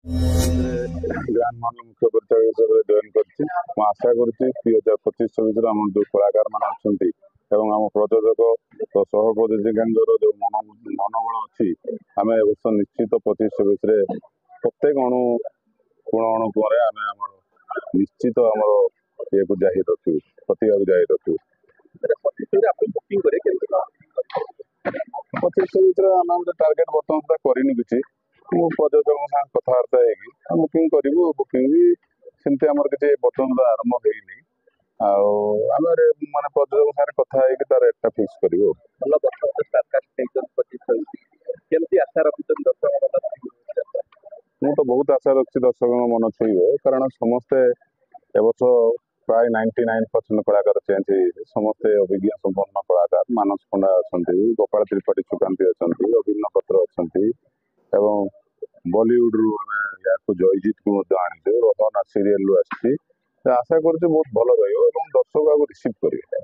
Grand ମାଲ ମୁଖ୍ୟ ପରିଚାଳକ ହିସାବରେ ଜଏନ୍ କରିଛି। ମୁଁ ଆଶା କରୁଛି 2025-26 ଆମ ଯୋଉ କଳାକାର ମାନେ ଅଛନ୍ତି ଏବଂ ଆମ ପ୍ରଯୋଜକ ସହ ପ୍ରଯୋଜିକାଙ୍କର ଯୋଉ ମନୋବଳ ଅଛି, ଆମେ ଏ ବର୍ଷ ନିଶ୍ଚିତ 25-26ରେ ପ୍ରତ୍ୟେକ କୋଣ ଅନୁକୋଣରେ ଆମେ ଆମର ନିଶ୍ଚିତ ଆମର ଇଏକୁ ଜାରି ରଖିବୁ, ପ୍ରତିଭାକୁ ଜାରି ରଖିବୁ। 25-26ରେ ଆମେ ଗୋଟେ ଟାର୍ଗେଟ ବର୍ତ୍ତମାନ ସୁଦ୍ଧା କରିନୁ କିଛି। ମୁଁ ପ୍ରଯୋଜକଙ୍କ ସାଙ୍ଗେ କଥାବାର୍ତ୍ତା ହେଇକି ବୁକିଂ କରିବୁ। ବୁକିଂ ବି ସେମିତି ଆମର କିଛି ବର୍ତ୍ତମାନ ସୁଦ୍ଧା ଆରମ୍ଭ ହେଇନି। ଆଉ ଆମେ ମାନେ ପ୍ରଯୋଜକ ସାଙ୍ଗରେ କଥା ହେଇକି ତାର ରେଟ୍ଟା ଫିକ୍ସ କରିବୁ। ମୁଁ ତ ବହୁତ ଆଶା ରଖିଛି ଦର୍ଶକଙ୍କ ମନ ଛୁଇଁବ, କାରଣ ସମସ୍ତେ ଏ ବର୍ଷ ପ୍ରାୟ 99% କଳାକାର ଚେଞ୍ଜ ହେଇଯାଇଛି। ସମସ୍ତେ ଅଭିଜ୍ଞ ସମ୍ପନ୍ନ କଳାକାର। ମାନସ ପଣ୍ଡା ଅଛନ୍ତି, ଗୋପାଳ ତ୍ରିପାଠୀ ସୁକାନ୍ତି ଅଛନ୍ତି, ଅଭିନ୍ନ ପତ୍ର ଅଛନ୍ତି ଏବଂ ବଲିଉଡରୁ ଆମେ ୟାକୁ ଜୟଜିତକୁ ମଧ୍ୟ ଆଣିଛୁ। ରୋହନ ସିରିଏଲରୁ ଆସିଛି। ଆଶା କରୁଛୁ ବହୁତ ଭଲ ରହିବ ଏବଂ ଦର୍ଶକ ଆକୁ ରିସିଭ୍ କରିବେ।